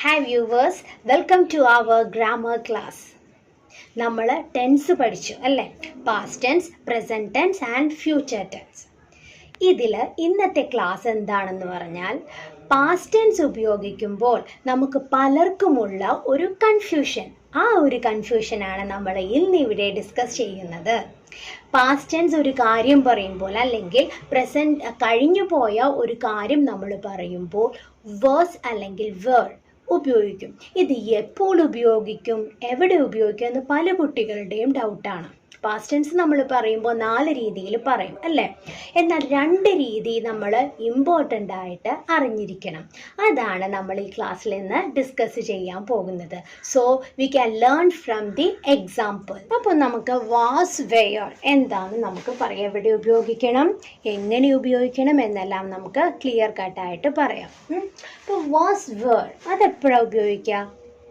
Hi viewers, welcome to our grammar class. നമ്മൾ tense പഠിച്ചു അല്ലേ? Past tense, present tense and future tense. ഇതിൽ ഇന്നത്തെ ക്ലാസ് എന്താണെന്ന് പറഞ്ഞാൽ പാസ്റ്റ് ടെൻസ് ഉപയോഗിക്കുമ്പോൾ നമുക്ക് പലർക്കുമുള്ള ഒരു കൺഫ്യൂഷൻ. ആ ഒരു കൺഫ്യൂഷനാണ് നമ്മൾ ഇന്നിവിടെ ഡിസ്കസ് ചെയ്യുന്നത്. പാസ്റ്റ് ടെൻസ് ഒരു കാര്യം പറയുമ്പോൾ അല്ലെങ്കിൽ പ്രസൻറ്റ് കഴിഞ്ഞു പോയ ഒരു കാര്യം നമ്മൾ പറയുമ്പോൾ വേഴ്സ് അല്ലെങ്കിൽ വേർഡ് ഉപയോഗിക്കും. ഇത് എപ്പോൾ ഉപയോഗിക്കും, എവിടെ ഉപയോഗിക്കും എന്ന് പല കുട്ടികളുടെയും ഡൗട്ടാണ്. പാസ്റ്റ് ടെൻസ് നമ്മൾ പറയുമ്പോൾ 4 രീതിയിൽ പറയും അല്ലേ? എന്നാൽ 2 രീതി നമ്മൾ ഇമ്പോർട്ടൻ്റ് ആയിട്ട് അറിഞ്ഞിരിക്കണം. അതാണ് നമ്മൾ ഈ ക്ലാസ്സിൽ നിന്ന് ഡിസ്കസ് ചെയ്യാൻ പോകുന്നത്. So we can learn from the example. അപ്പോൾ നമുക്ക് വാസ് വെയർ എന്താണെന്ന് നമുക്ക് പറയാം. എവിടെ ഉപയോഗിക്കണം, എങ്ങനെ ഉപയോഗിക്കണം എന്നെല്ലാം നമുക്ക് ക്ലിയർ കട്ടായിട്ട് പറയാം. അപ്പോൾ വാസ് വെയർ അതെപ്പോഴാണ് ഉപയോഗിക്കുക?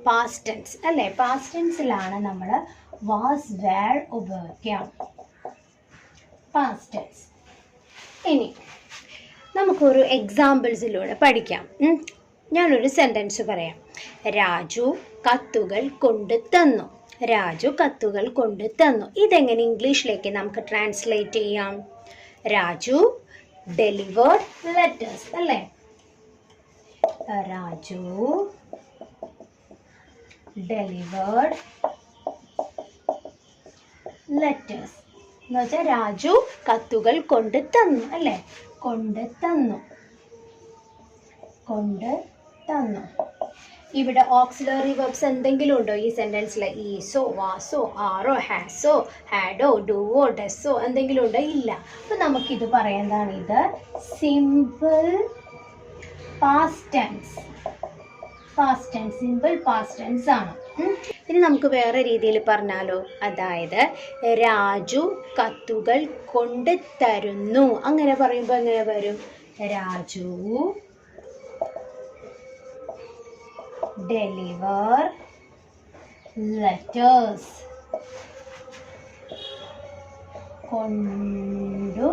പാസ്റ്റ് ടെൻസ് അല്ലേ? പാസ്റ്റ് ടെൻസിലാണ് നമ്മൾ വാസ് വേർ ഉപയോഗിക്കാം, പാസ്റ്റ് ടെൻസ്. ഇനി നമുക്കൊരു എക്സാമ്പിൾസിലൂടെ പഠിക്കാം. ഞാനൊരു സെൻറ്റൻസ് പറയാം. രാജു കത്തുകൾ കൊണ്ടു തന്നു. രാജു കത്തുകൾ കൊണ്ടു തന്നു. ഇതെങ്ങനെ ഇംഗ്ലീഷിലേക്ക് നമുക്ക് ട്രാൻസ്ലേറ്റ് ചെയ്യാം? രാജു ഡെലിവേർഡ് ലെറ്റേഴ്സ് അല്ലേ? രാജു ഡെലിവേർഡ് ലെറ്റേഴ്സ് എന്ന് വെച്ചാൽ രാജു കത്തുകൾ കൊണ്ട് തന്നു അല്ലേ? കൊണ്ട് തന്നു, കൊണ്ട് തന്നു. ഇവിടെ ഓക്സിലറി വെർബ്സ് എന്തെങ്കിലും ഉണ്ടോ ഈ സെന്റൻസിൽ? ഈസോ, വാസോ, ആറോ, ഹാസോ, ഹാഡോ, ഡുവോ, ഡെസോ എന്തെങ്കിലും ഉണ്ടോ? ഇല്ല. അപ്പൊ നമുക്കിത് പറയുന്നതാണ്, ഇത് simple past tense. Past tense, simple past tense ആണ്. ഇനി നമുക്ക് വേറെ രീതിയിൽ പറഞ്ഞാലോ? അതായത് രാജു കത്തുകൾ കൊണ്ട് തരുന്നു. അങ്ങനെ പറയുമ്പോൾ എങ്ങനെ വരും? Raju deliver letters. കൊണ്ടു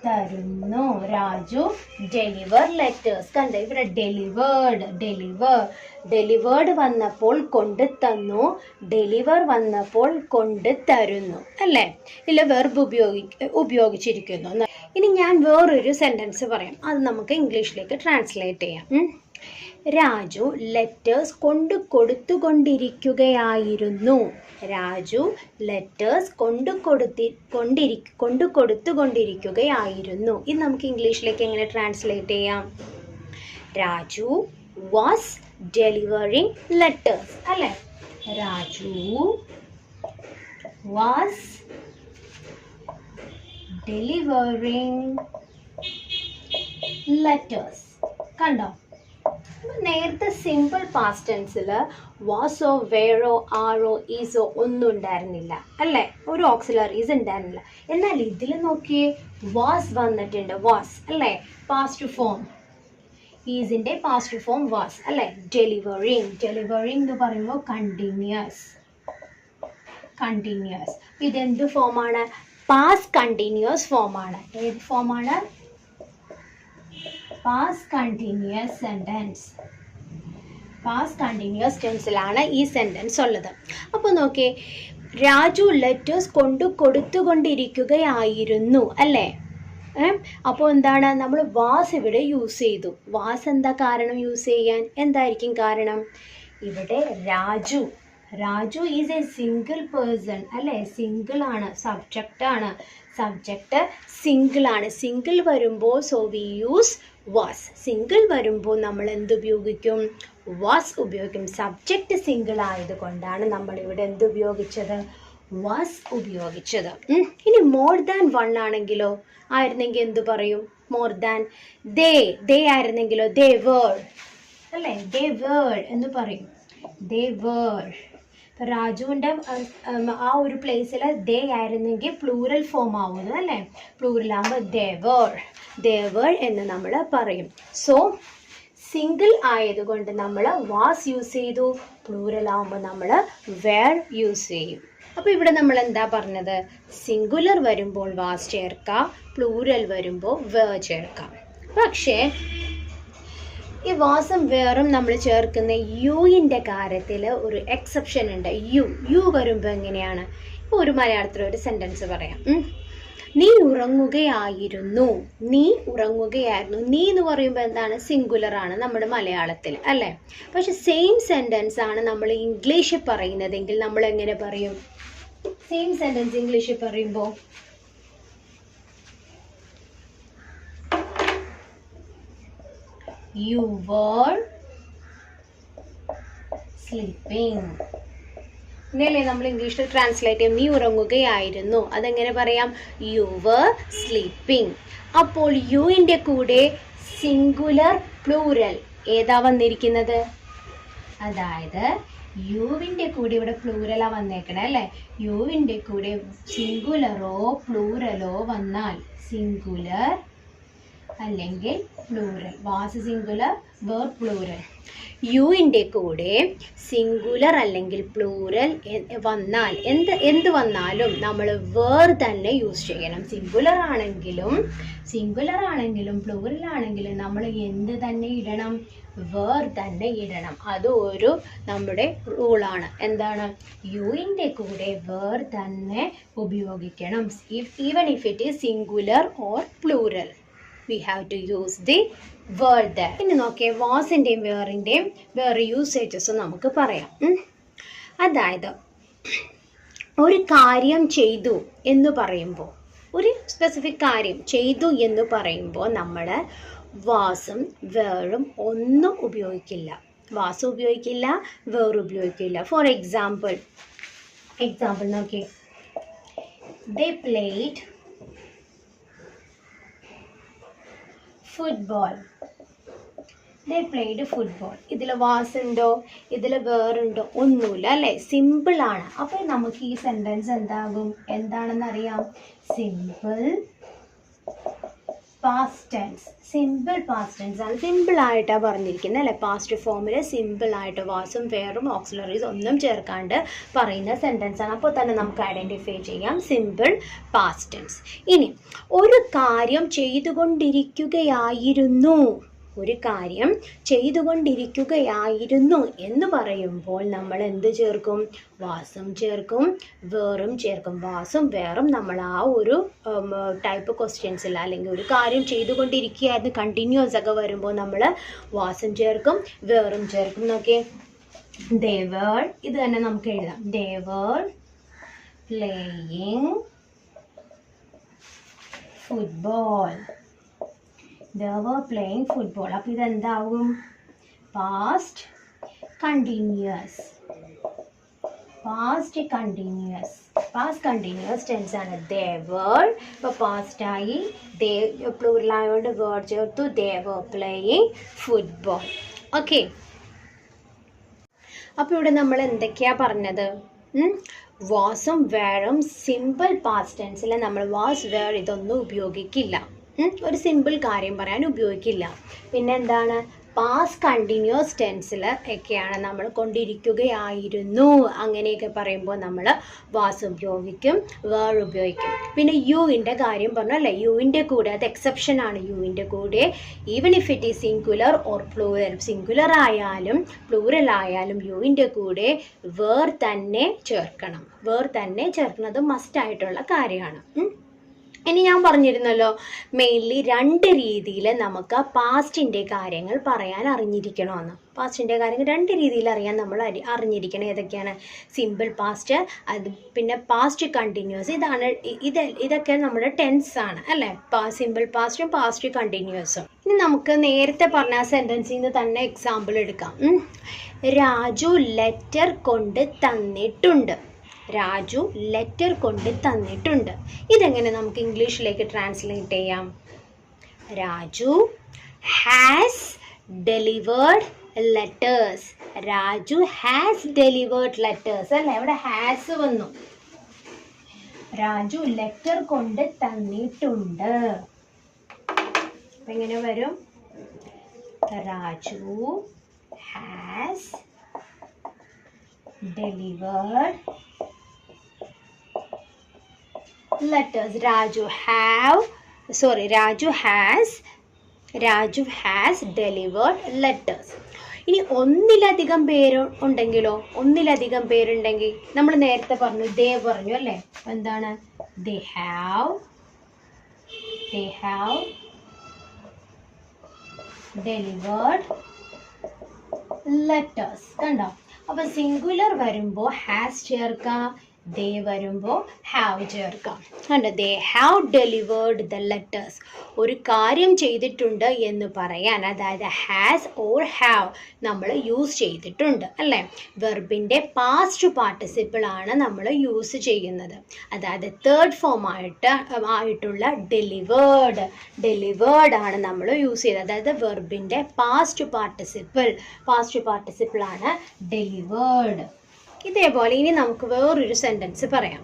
തരുന്നു. Raju deliver letters. കണ്ട ഇവിടെ ഡെലിവേർഡ്, ഡെലിവേർഡ് വന്നപ്പോൾ കൊണ്ട് തന്നു, ഡെലിവർ വന്നപ്പോൾ കൊണ്ട് തരുന്നു അല്ലേ? ഇല്ല, വെർബ് ഉപയോഗിച്ചിരിക്കുന്നു. ഇനി ഞാൻ വേറൊരു സെന്റൻസ് പറയാം, അത് നമുക്ക് ഇംഗ്ലീഷിലേക്ക് ട്രാൻസ്ലേറ്റ് ചെയ്യാം. രാജു ലെറ്റേഴ്സ് കൊണ്ടു കൊടുത്തുകൊണ്ടിരിക്കുകയായിരുന്നു. രാജു ലെറ്റേഴ്സ് കൊണ്ടു കൊടുത്തുകൊണ്ടിരിക്കുകയായിരുന്നു. ഇത് നമുക്ക് ഇംഗ്ലീഷിലേക്ക് എങ്ങനെ ട്രാൻസ്ലേറ്റ് ചെയ്യാം? രാജു വാസ് ഡെലിവറിങ് ലെറ്റേഴ്സ് അല്ലേ? Raju was delivering letters. കണ്ടോ? നേരത്തെ സിമ്പിൾ പാസ്റ്റ് ടെൻസിൽ വാസോ, വേറോ, ആറോ, ഈസോ ഒന്നും ഉണ്ടായിരുന്നില്ല അല്ലേ? ഒരു ഓക്സിലറീസ് ഉണ്ടായിരുന്നില്ല. എന്നാൽ ഇതിൽ നോക്കിയേ, വാസ് വന്നിട്ടുണ്ട്. വാസ് അല്ലേ? Past form. ഈസിന്റെ പാസ്റ്റ് ഫോം വാസ് അല്ലേ? ഡെലിവറിങ് എന്ന് പറയുമ്പോൾ കണ്ടിന്യൂസ്. ഇതെന്ത് ഫോമാണ്? പാസ്റ്റ് കണ്ടിന്യൂസ് ഫോമാണ്. ഏത് ഫോമാണ്? Past continuous sentence. Past continuous ടെൻസിലാണ് ഈ സെന്റൻസ് ഉള്ളത്. അപ്പോൾ നോക്കിയേ, രാജു ലെറ്റേഴ്സ് കൊടുത്തുകൊണ്ടിരിക്കുകയായിരുന്നു അല്ലേ? അപ്പോൾ എന്താണ്, നമ്മൾ വാസ് ഇവിടെ യൂസ് ചെയ്തു. വാസ് എന്താ കാരണം യൂസ് ചെയ്യാൻ? എന്തായിരിക്കും കാരണം? ഇവിടെ Raju is A single person അല്ലേ? സിംഗിൾ ആണ്, സബ്ജക്റ്റ് സിംഗിൾ ആണ്. സിംഗിൾ വരുമ്പോൾ so we use was. Single വരുമ്പോൾ നമ്മൾ എന്തുപയോഗിക്കും? വാസ് ഉപയോഗിക്കും. സബ്ജക്റ്റ് സിംഗിൾ ആയതുകൊണ്ടാണ് നമ്മളിവിടെ എന്തുപയോഗിച്ചത്? വാസ് ഉപയോഗിച്ചത്. ഇനി മോർ ദാൻ വൺ ആണെങ്കിലോ? ആയിരുന്നെങ്കിൽ എന്തു പറയും? മോർ ദാൻ ദേ ആയിരുന്നെങ്കിലോ? ദേ വേർ അല്ലേ? ദേ വേർ എന്ന് പറയും. They were. രാജുവിൻ്റെ ആ ഒരു പ്ലേസിൽ ദേ ആയിരുന്നെങ്കിൽ പ്ലൂറൽ ഫോം ആവുന്നത് അല്ലേ? പ്ലൂറൽ ആകുമ്പോൾ ദേവർ എന്ന് നമ്മൾ പറയും. സോ സിംഗിൾ ആയതുകൊണ്ട് നമ്മൾ വാസ് യൂസ് ചെയ്തു. പ്ലൂറൽ ആകുമ്പോൾ നമ്മൾ വേർ യൂസ് ചെയ്യും. അപ്പോൾ ഇവിടെ നമ്മൾ എന്താ പറഞ്ഞത്? സിംഗുലർ വരുമ്പോൾ വാസ് ചേർക്കാം, പ്ലൂറൽ വരുമ്പോൾ വേർ ചേർക്കാം. പക്ഷേ ഈ വാസും വേറും നമ്മൾ ചേർക്കുന്ന യുവിൻ്റെ കാര്യത്തിൽ ഒരു എക്സെപ്ഷൻ ഉണ്ട്. യു വരുമ്പോൾ എങ്ങനെയാണ്? ഇപ്പോൾ ഒരു മലയാളത്തിൽ ഒരു സെൻറ്റൻസ് പറയാം. നീ ഉറങ്ങുകയായിരുന്നു. നീ ഉറങ്ങുകയായിരുന്നു. നീ എന്ന് പറയുമ്പോൾ എന്താണ്? സിംഗുലർ ആണ് നമ്മുടെ മലയാളത്തിൽ, അല്ലേ? പക്ഷെ സെയിം സെൻറ്റൻസ് ആണ് നമ്മൾ ഇംഗ്ലീഷിൽ പറയുന്നതെങ്കിൽ നമ്മൾ എങ്ങനെ പറയും? സെയിം സെൻറ്റൻസ് ഇംഗ്ലീഷിൽ പറയുമ്പോൾ You were sleeping. ഇങ്ങനെയല്ലേ നമ്മൾ ഇംഗ്ലീഷിൽ ട്രാൻസ്ലേറ്റ് ചെയ്യും? നീ ഉറങ്ങുകയായിരുന്നു. അതെങ്ങനെ പറയാം? You were sleeping. അപ്പോൾ യുവിൻ്റെ കൂടെ സിംഗുലർ പ്ലൂരൽ ഏതാ വന്നിരിക്കുന്നത്? അതായത് യുവിൻ്റെ കൂടെ ഇവിടെ പ്ലൂരലാ വന്നേക്കണേ, അല്ലേ? യുവിൻ്റെ കൂടെ സിംഗുലറോ പ്ലൂരലോ വന്നാൽ സിംഗുലർ അല്ലെങ്കിൽ plural. Was singular, were plural. യുവിൻ്റെ കൂടെ സിംഗുലർ അല്ലെങ്കിൽ പ്ലൂറൽ വന്നാൽ എന്ത് വന്നാലും നമ്മൾ വേർ തന്നെ യൂസ് ചെയ്യണം. സിംഗുലർ ആണെങ്കിലും പ്ലൂറൽ ആണെങ്കിലും നമ്മൾ എന്ത് തന്നെ ഇടണം? വേർ തന്നെ ഇടണം. അത് ഒരു നമ്മുടെ റൂളാണ്. എന്താണ്? യുവിൻ്റെ കൂടെ വേർ തന്നെ ഉപയോഗിക്കണം, even if it is singular or plural. We have to use the word there. ഇനി നോക്കിയേ, വാസിൻ്റെയും വേറിൻ്റെയും വേറെ യൂസേജസ് നമുക്ക് പറയാം. അതായത് ഒരു കാര്യം ചെയ്തു എന്ന് പറയുമ്പോൾ, ഒരു സ്പെസിഫിക് കാര്യം ചെയ്തു എന്ന് പറയുമ്പോൾ നമ്മൾ വാസും വേറും ഒന്നും ഉപയോഗിക്കില്ല. വാസും ഉപയോഗിക്കില്ല, വേറും ഉപയോഗിക്കില്ല. ഫോർ എക്സാമ്പിൾ നോക്കിയേ, they played ഫുട്ബോൾ. ഇതിൽ വാസുണ്ടോ? ഇതിൽ വേറുണ്ടോ? ഒന്നുമില്ല, അല്ലേ? സിമ്പിളാണ്. അപ്പോൾ നമുക്ക് ഈ സെൻറ്റൻസ് എന്താണെന്നറിയാം? Simple past tense. ആണ്. സിമ്പിളായിട്ടാണ് പറഞ്ഞിരിക്കുന്നത്, അല്ലേ? പാസ്റ്റ് ഫോമിൽ സിമ്പിളായിട്ട് വാസും വേറും ഓക്സിലറീസ് ഒന്നും ചേർക്കാണ്ട് പറയുന്ന സെൻറ്റൻസ് ആണ്. അപ്പോൾ തന്നെ നമുക്ക് ഐഡൻറ്റിഫൈ ചെയ്യാം സിമ്പിൾ പാസ്റ്റ് ടെൻസ്. ഇനി ഒരു കാര്യം ചെയ്തുകൊണ്ടിരിക്കുകയായിരുന്നു എന്ന് പറയുമ്പോൾ നമ്മൾ എന്ത് ചേർക്കും? വാസും ചേർക്കും, വേറും ചേർക്കും. വാസും വേറും നമ്മൾ ആ ഒരു ടൈപ്പ് ക്വസ്റ്റ്യൻസിൽ, അല്ലെങ്കിൽ ഒരു കാര്യം ചെയ്തുകൊണ്ടിരിക്കുകയായിരുന്നു കണ്ടിന്യൂസ് ഒക്കെ വരുമ്പോൾ നമ്മൾ വാസും ചേർക്കും, വേറും ചേർക്കും. നോക്കിയേ, they were, ഇത് തന്നെ നമുക്ക് എഴുതാം. they were playing football. അപ്പോൾ ഇതെന്താവും? പാസ്റ്റ് കണ്ടിന്യൂസ് ടെൻസ് ആണ്. they were, ഇപ്പോൾ പാസ്റ്റായി, പ്ലൂറൽ ആയതുകൊണ്ട് വേർ ചേർത്തു. they were playing football. Okay, അപ്പോൾ ഇവിടെ നമ്മൾ എന്തൊക്കെയാ പറഞ്ഞത്? വാസും വേറും സിമ്പിൾ പാസ്റ്റ് ടെൻസിൽ നമ്മൾ വാസ് വേർ ഇതൊന്നും ഉപയോഗിക്കില്ല. ഒരു സിമ്പിൾ കാര്യം പറയാൻ ഉപയോഗിക്കില്ല. പിന്നെ എന്താണ്? പാസ്റ്റ് കണ്ടിന്യൂസ് ടെൻസിൽ ഒക്കെയാണ് നമ്മൾ കൊണ്ടിരിക്കുകയായിരുന്നു അങ്ങനെയൊക്കെ പറയുമ്പോൾ നമ്മൾ വാസ് ഉപയോഗിക്കും, വേർ ഉപയോഗിക്കും. പിന്നെ യുവിൻ്റെ കാര്യം പറഞ്ഞു, അല്ലേ? യുവിൻ്റെ കൂടെ, അത് എക്സെപ്ഷൻ ആണ്. യുവിൻ്റെ കൂടെ even if it is singular or plural, singular ആയാലും പ്ലൂറൽ ആയാലും യുവിൻ്റെ കൂടെ വേർ തന്നെ ചേർക്കണം. അത് മസ്റ്റായിട്ടുള്ള കാര്യമാണ്. ഇനി ഞാൻ പറഞ്ഞിരുന്നല്ലോ, മെയിൻലി 2 രീതിയിൽ നമുക്ക് പാസ്റ്റിൻ്റെ കാര്യങ്ങൾ പറയാൻ അറിഞ്ഞിരിക്കണമെന്ന്. പാസ്റ്റിൻ്റെ കാര്യങ്ങൾ 2 രീതിയിൽ അറിയാൻ നമ്മൾ അറിഞ്ഞിരിക്കണം. ഏതൊക്കെയാണ്? സിമ്പിൾ പാസ്റ്റ്, അത് പിന്നെ പാസ്റ്റ് കണ്ടിന്യൂസ്. ഇതൊക്കെ നമ്മുടെ ടെൻസ് ആണ്, അല്ലേ? സിമ്പിൾ പാസ്റ്റും പാസ്റ്റ് കണ്ടിന്യൂസും. ഇനി നമുക്ക് നേരത്തെ പറഞ്ഞ സെൻറ്റൻസിൽ നിന്ന് തന്നെ എക്സാമ്പിൾ എടുക്കാം. രാജു ലെറ്റർ കൊണ്ട് തന്നിട്ടുണ്ട്. ഇതെങ്ങനെ നമുക്ക് ഇംഗ്ലീഷിലേക്ക് ട്രാൻസ്ലേറ്റ് ചെയ്യാം? Raju has delivered letters. അല്ലേ? ഇവിടെ ഹാസ് വന്നു. രാജു ലെറ്റർ കൊണ്ട് തന്നിട്ടുണ്ട്. എങ്ങനെ വരും? Raju has delivered letters. Raju has Raju has delivered letters. ഇനി ഒന്നിലധികം പേര് ഉണ്ടെങ്കിലോ? ഒന്നിലധികം പേരുണ്ടെങ്കിൽ നമ്മൾ നേരത്തെ പറഞ്ഞു, ദേ പറഞ്ഞു അല്ലേ? എന്താണ്? They have delivered letters. കണ്ടോ? അപ്പൊ സിംഗുലർ വരുമ്പോൾ ഹാസ് ചേർക്കാം, ദേ വരുമ്പോൾ ഹാവ് ചേർക്കാം. കണ്ടോ? They have delivered the letters. ഒരു കാര്യം ചെയ്തിട്ടുണ്ട് എന്ന് പറയാൻ, അതായത് ഹാസ് ഓർ ഹാവ് നമ്മൾ യൂസ് ചെയ്തിട്ടുണ്ട് അല്ലേ? വെർബിൻ്റെ പാസ്റ്റ് പാർട്ടിസിപ്പിൾ ആണ് നമ്മൾ യൂസ് ചെയ്യുന്നത്. അതായത് തേർഡ് ഫോം ആയിട്ടുള്ള ഡെലിവേർഡ് ആണ് നമ്മൾ യൂസ് ചെയ്തത്. അതായത് വെർബിൻ്റെ പാസ്റ്റ് പാർട്ടിസിപ്പിൾ ആണ് ഡെലിവേർഡ്. ഇതേപോലെ ഇനി നമുക്ക് വേറൊരു സെൻറ്റൻസ് പറയാം.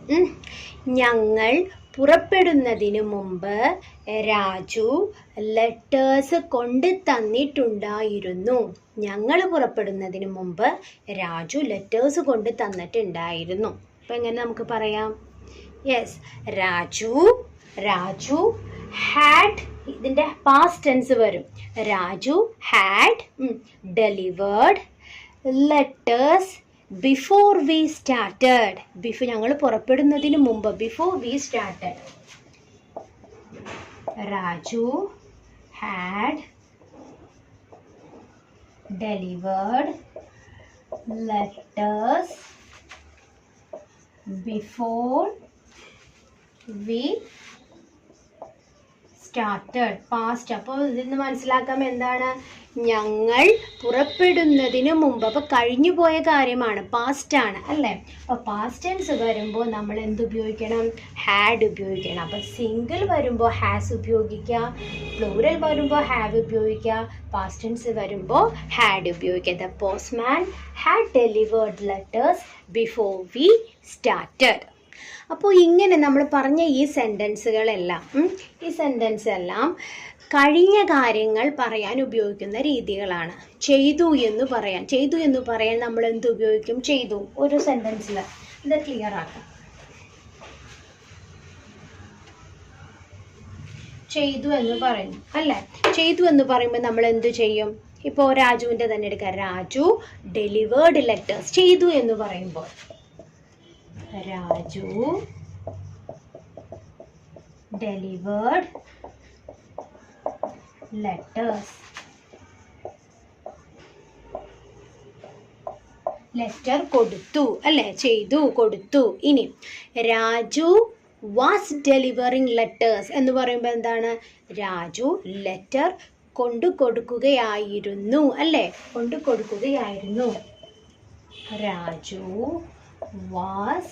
ഞങ്ങൾ പുറപ്പെടുന്നതിന് മുമ്പ് രാജു ലെറ്റേഴ്സ് കൊണ്ട് തന്നിട്ടുണ്ടായിരുന്നു. ഞങ്ങൾ പുറപ്പെടുന്നതിന് മുമ്പ് രാജു ലെറ്റേഴ്സ് കൊണ്ട് തന്നിട്ടുണ്ടായിരുന്നു. അപ്പം എങ്ങനെ നമുക്ക് പറയാം? യെസ്, രാജു ഹാഡ്, ഇതിൻ്റെ പാസ്റ്റ് ടെൻസ് വരും. Raju had delivered letters before we started. ഞങ്ങൾ പുറപ്പെടുന്നതിന് മുമ്പ്, before we started. Raju had delivered letters before we started. Past. അപ്പോൾ ഇതിന്ന് മനസ്സിലാക്കാം എന്താണ്? ഞങ്ങൾ പുറപ്പെടുന്നതിന് മുമ്പ്. അപ്പോൾ കഴിഞ്ഞു പോയ കാര്യമാണ്, പാസ്റ്റ് ആണ് അല്ലേ? അപ്പോൾ പാസ്റ്റ് ടെൻസ് വരുമ്പോൾ നമ്മൾ എന്ത് ഉപയോഗിക്കണം? ഹാഡ് ഉപയോഗിക്കണം. അപ്പോൾ സിംഗിൾ വരുമ്പോൾ ഹാസ് ഉപയോഗിക്കുക, പ്ലൂറൽ വരുമ്പോൾ ഹാവ് ഉപയോഗിക്കുക, പാസ്റ്റ് ടെൻസ് വരുമ്പോൾ ഹാഡ് ഉപയോഗിക്കുക. The postman had delivered letters before we started. അപ്പോൾ ഇങ്ങനെ നമ്മൾ പറഞ്ഞ ഈ സെൻറ്റൻസ് എല്ലാം കഴിഞ്ഞ കാര്യങ്ങൾ പറയാൻ ഉപയോഗിക്കുന്ന രീതികളാണ്. ചെയ്തു എന്ന് പറയാൻ നമ്മൾ എന്ത് ഉപയോഗിക്കും? ചെയ്തു. ഒരു സെൻറ്റൻസിൽ ഇത് ക്ലിയർ ആക്കാം. ചെയ്തു എന്ന് പറയുന്നു അല്ലേ? ചെയ്തു എന്ന് പറയുമ്പോൾ നമ്മൾ എന്ത് ചെയ്യും? ഇപ്പോൾ രാജുവിൻ്റെ തന്നെ എടുക്കാം. Raju delivered letters. ചെയ്തു എന്ന് പറയുമ്പോൾ രാജു ഡെലിവേർഡ് ലെറ്റേഴ്സ്. ലെറ്റർ കൊടുത്തു അല്ലേ? ചെയ്തു, കൊടുത്തു. ഇനി രാജു വാസ് ഡെലിവറിങ് ലെറ്റേഴ്സ് എന്ന് പറയുമ്പോൾ എന്താണ്? രാജു ലെറ്റർ കൊണ്ടു കൊടുക്കുകയായിരുന്നു അല്ലേ? കൊണ്ടു കൊടുക്കുകയായിരുന്നു. Raju was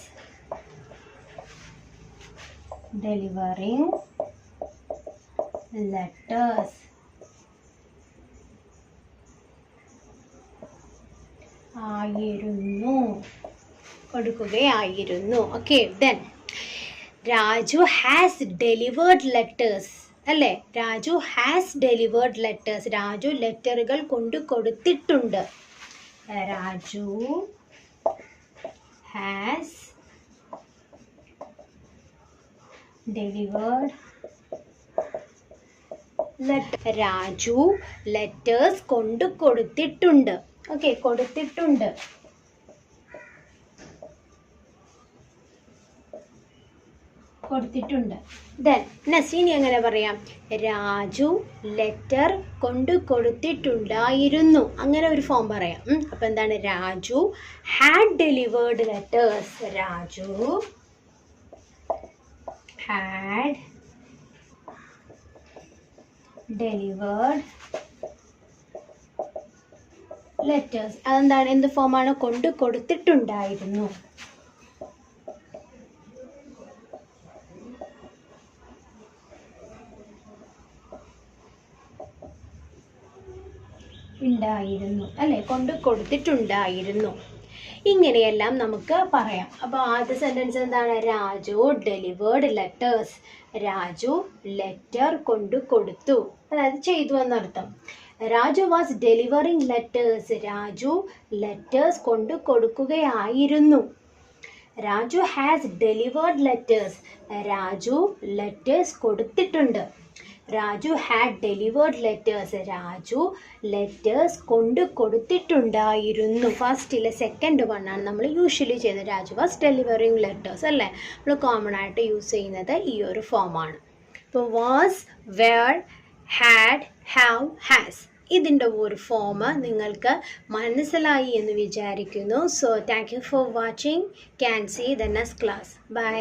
delivering letters. ആയിരുന്നു, കൊടുക്കുകയായിരുന്നു. Okay, then Raju has delivered letters അല്ലേ? Raju has delivered letters. Raju ലെറ്ററുകൾ കൊണ്ടു കൊടുത്തിട്ടുണ്ട്. Raju has delivered Raju letters കൊണ്ട് കൊടുത്തിട്ടുണ്ട്. ഓക്കെ, കൊടുത്തിട്ടുണ്ട്. ദെൻ നെക്സ്റ്റ് ഇനി എങ്ങനെ പറയാം? രാജു ലെറ്റർ കൊണ്ട് കൊടുത്തിട്ടുണ്ടായിരുന്നു. അങ്ങനെ ഒരു ഫോം പറയാം. അപ്പം എന്താണ്? Raju had delivered letters. Raju had delivered letters. അതെന്താണ്? എന്ത് ഫോമാണ്? കൊണ്ട് കൊടുത്തിട്ടുണ്ടായിരുന്നു. ഉണ്ടായിരുന്നു അല്ലേ? കൊണ്ട് കൊടുത്തിട്ടുണ്ടായിരുന്നു. ഇങ്ങനെയെല്ലാം നമുക്ക് പറയാം. അപ്പോൾ ആദ്യ സെൻറ്റൻസ് എന്താണ്? Raju delivered letters. Raju letter കൊണ്ട് കൊടുത്തു, അതായത് ചെയ്തു എന്നർത്ഥം. Raju was delivering letters. Raju letters കൊണ്ട് കൊടുക്കുകയായിരുന്നു. Raju has delivered letters. Raju letters കൊടുത്തിട്ടുണ്ട്. Raju had delivered letters. Raju letters കൊണ്ട് കൊടുത്തിട്ടുണ്ടായിരുന്നു. ഫസ്റ്റിലെ സെക്കൻഡ് വണ്ണാണ് നമ്മൾ യൂഷ്വലി ചെയ്യുന്നത്. രാജു വാസ് ഡെലിവറിങ് ലെറ്റേഴ്സ് അല്ലേ. നമ്മൾ കോമൺ ആയിട്ട് യൂസ് ചെയ്യുന്നത് ഈ ഒരു ഫോമാണ്. ഇപ്പോൾ was, were, had, have, has ഇതിൻ്റെ ഒരു ഫോം നിങ്ങൾക്ക് മനസ്സിലായി എന്ന് വിചാരിക്കുന്നു. So thank you for watching. Can see the next class. By.